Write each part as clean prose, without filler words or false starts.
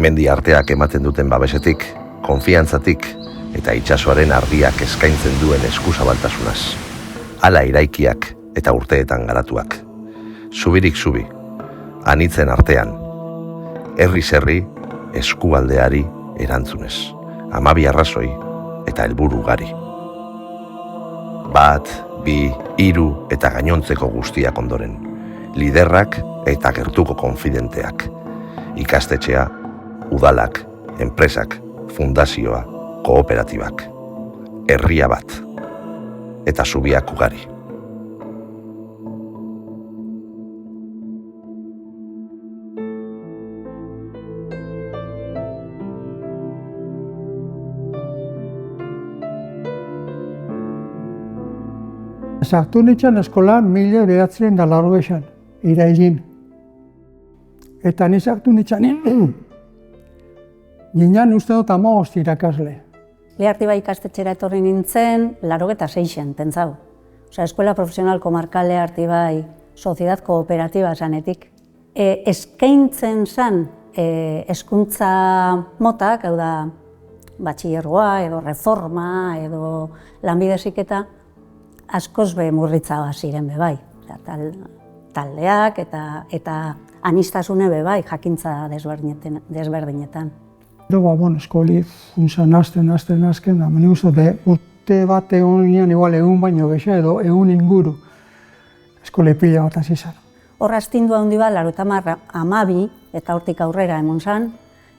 Mendi arteak ematen duten babesetik, konfiantzatik eta itsasoaren argiak eskaintzen duen eskuzabaltasunaz. Hala iraikiak eta urteetan garatuak. Zubirik zubi, anitzen artean. Herriz herri, eskualdeari erantzunez. 12 arrazoi eta helburu ugari. 1, 2, 3 eta gainontzeko guztiak ondoren. Liderrak eta gertuko konfidenteak. Ikastetxea, udalak, enpresak, fundazioa, kooperatibak. Herria bat. Eta zubiak ugari. Sartu nintzen eskolan 1980, irailin. Eta ni sartu nintzen, ginen uste dut 15 irakasle. Lehartiba ikastetxera etorri nintzen, 86-en, pentsau. Osea, Eskola Profesional Komarkal Lehartibai, Soziedad Kooperatiba zanetik. Eskaintzen zan hezkuntza motak, hau da, batxillergoa, edo reforma, edo lanbide heziketa, askoz be murritza ziren be bai. Taldeak eta anistasune be bai, jakintza desberdinetan. Eskoli funtzan azten, da meni uste urte bat egon ginen, igual egun baino gehiago edo egun inguru eskoli pila bat hasi zen. Horra astindua handi bat, 12 eta hortik aurrera emon zan,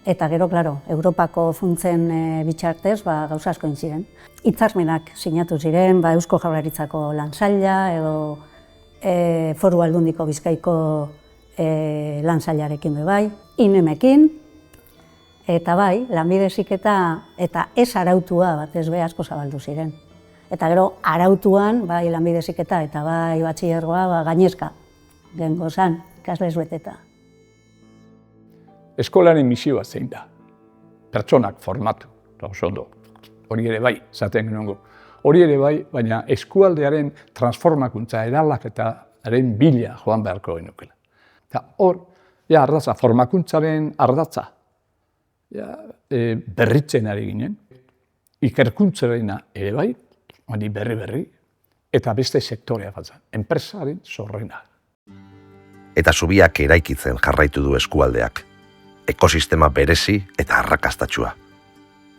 eta gero, klaro, Europako funtzen bitxartez gauza asko egin ziren. Hitzarmenak sinatu ziren, Eusko Jaurlaritzako lansaila edo Foru Aldundiko Bizkaiko lansailarekin be bai, INEMekin, eta bai, lanbide heziketa eta ez arautua batez be asko zabaldu ziren. Eta gero, arautuan, bai lanbide heziketa eta bai batxillergoa gainezka gengo zan, ikaslez beteta. Eskolaren misioa zein da, pertsonak formatu, eta oso ondo. Hori ere bai, zaten genongo. Hori ere bai, baina eskualdearen transformakuntza eraldaketaren bila joan beharko genukela. Eta hor, ardatza, formakuntzaren ardatza, berritzen ari ginen, ikerkuntzarena ere bai, hori berri, eta beste sektorea batzan, enpresaren zorrena. Eta zubiak eraikitzen jarraitu du eskualdeak. Ekosistema berezi eta arrakastatxua.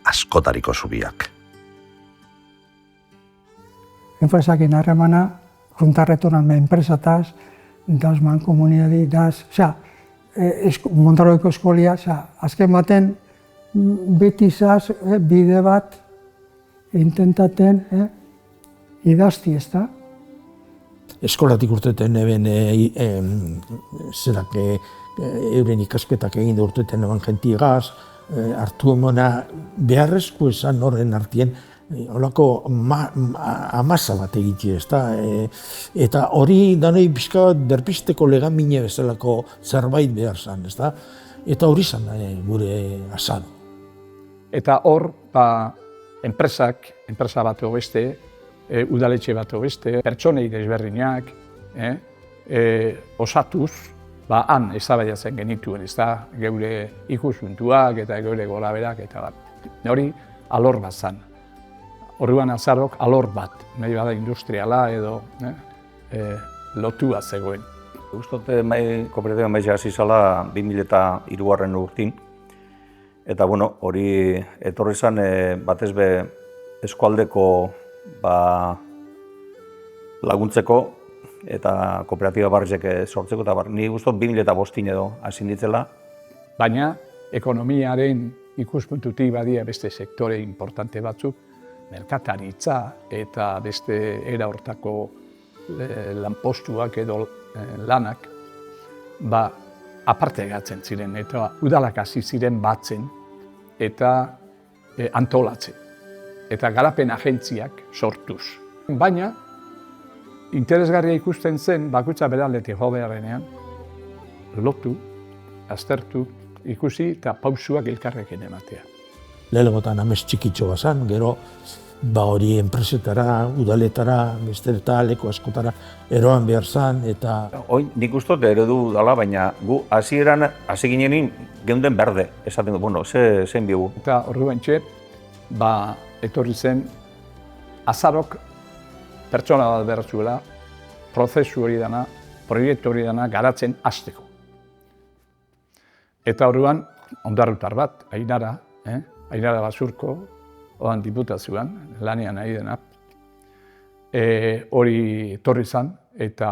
Askotariko zubiak. Enpresakin harremana, juntarretoran enpresataz, daz mankomunidadi, Montaroiko eskolia, azken baten beti zaz bide bat intentaten idazti, ez da? Eskolatik urteten eben euren ikasketak egin da urteten eban jentiegaz, hartu emona beharrezko esan horren artien holako amasa bat egitxe, ez da? Eta hori danoi pixka derpisteko legamine bezalako zerbait behar zan, ez da? Eta hori zan gure azal. Eta hor, enpresa bat beste, udaletxe bat beste, pertsonei desberdinak, osatuz, han eztabaidatzen genituen, ez da? Geure ikuspuntuak eta geure goraberak eta bat. Hori alor bat zan. Orduan azarok alor bat, nahi bada industriala edo lotua zegoen. Ustote kooperatiba maiz hasi zala 2003 urtin. Eta hori etorri zen batez be eskualdeko laguntzeko eta kooperatiba barrizek sortzeko eta ni guztot 2005 edo hasi nintzela. Baina ekonomiaren ikuspuntutik badia beste sektore importante batzuk, merkataritza eta beste era hortako lanpostuak edo lanak aparte gatzen ziren eta udalak hasi ziren batzen eta antolatzen eta garapen agentziak sortuz. Baina interesgarria ikusten zen bakoitza bere aldetik jo beharrenean lotu, aztertu, ikusi eta pausuak elkarrekin ematea. Lehenengotan amets txikitxo bazan, gero hori enpresetara, udaletara, bestera leku askotara eroan behar zan, eta... Hoi, nik uste eredu dela, baina gu hasi ginenin geunden berde, esaten du, bueno, zein bigu. Eta horri bentxe, etorri zen azarok pertsona bat behar zuela, prozesu hori dana, proiektu hori dana garatzen hasteko. Eta horrean, ondarrutar bat, Ainara Basurko, oan diputazioan, lanean nahi dena, hori etorri zen, eta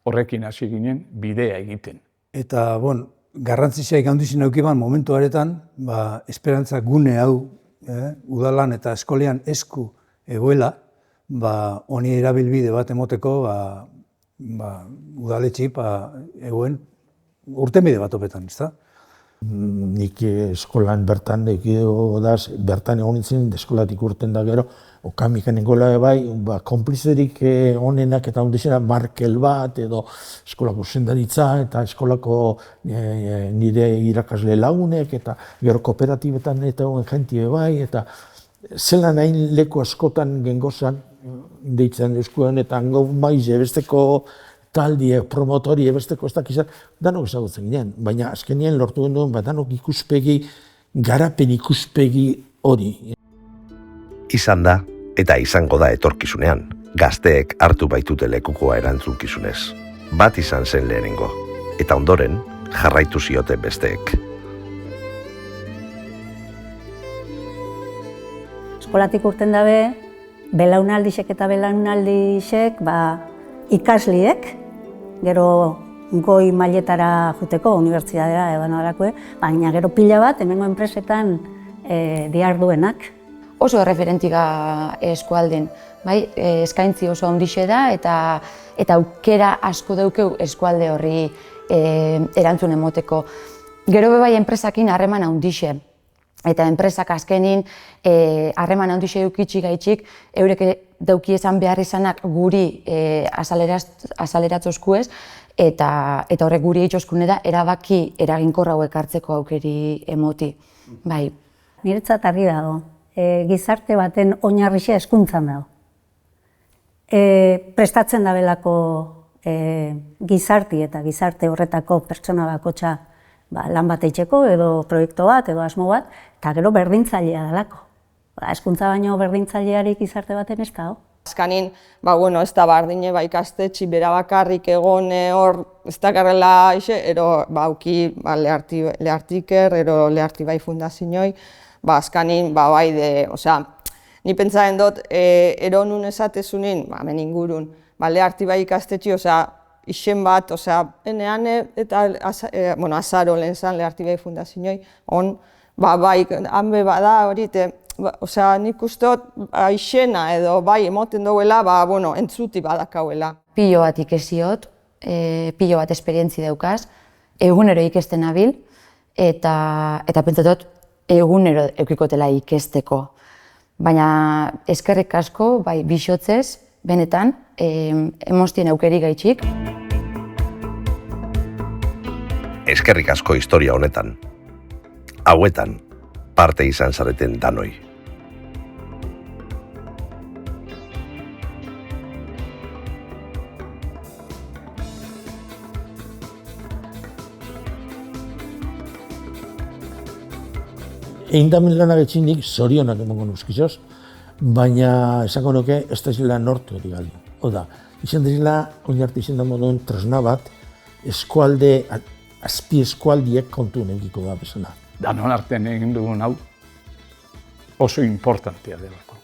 horrekin hasi ginen bidea egiten. Eta, garrantzitsuak handizien aukiban momentu haretan, esperantza gune hau, udalan eta eskolean esku egoela, honi erabilbide bat emoteko, udaletxi, egoen urtenbide bat opetan, ezta? Nik eskolan bertan bertan egon nintzen, eskolatik urten da gero, okamikan nengoela bai, konplizerik onenak eta ondizena markel bat, edo eskolako zendaritza, eta eskolako nire irakasle lagunek, eta gero kooperatibetan eta egon jentie bai, eta zelan hain leku askotan gengozan, deitzen eskuen, eta hango maiz ebesteko taldiek, promotori, ebesteko ez dakizan, danok ezagutzen ginen, baina azkenien lortu genuen, danok ikuspegi, garapen ikuspegi hori. Izan da, eta izango da etorkizunean, gazteek hartu baitute lekukoa erantzunkizunez. Bat izan zen lehenengo, eta ondoren jarraitu ziote besteek. Eskolatik urten dabe, belaunaldixek eta belaunaldixek, ikasliek, gero goi mailetara juteko, unibertsitatera edo norakue, baina gero pila bat, hemengo enpresetan diharduenak. Oso referentika eskualden, eskaintzi oso handixe da eta aukera asko daukeu eskualde horri erantzun emoteko. Gero bai enpresakin harreman handixe. Eta enpresak azkenin harreman handixe eukitxik gaitxik, eurek dauki esan behar izanak guri azaleratzozkuez, eta horrek guri eitxoskune da erabaki eraginkorra hauek hartzeko aukeri emoti. Niretzat argi dago, gizarte baten oinarrixe hezkuntzan dago. Prestatzen dabelako gizarti eta gizarte horretako pertsona bakotxa lan bat eitzeko, edo proiektu bat, edo asmo bat, eta gero berdintzailea dalako. Hezkuntza baino berdintzailearik gizarte baten ez dago. Azkanin, ez da bardine ikastetxi bera bakarrik egon hor, ez dakarrela ixe, ero auki lehartiker, ero leharti bai fundazioi, azkanin, ni pentsaren dut, ero nun esatezunin, hemen ingurun, leharti bai ikastetxi, isen bat, enean eta azaro lehen zan leharti bai fundazioi, hanbe bada hori, nik usteot isena edo emoten duela, entzuti badakauela. Pilo bat ikeziot, pilo bat esperientzi daukaz, egunero ikesten nabil, eta pentsatot egunero eukikotela ikesteko. Baina eskerrik asko, bixotzez, benetan, emostien aukeri gaitxik. Eskerrik asko historia honetan. Hauetan, parte izan zareten danoi. Eindamen lanak etxinik zorionak emango nuzkizoz, baina esango nuke ez da zela nortu hori galdu. Oda, izan dira oinarte izan da moduen tresna bat, eskualde, azpi eskualdiek kontu negiko da bezala. Danon artean egin dugun hau oso importantea delako.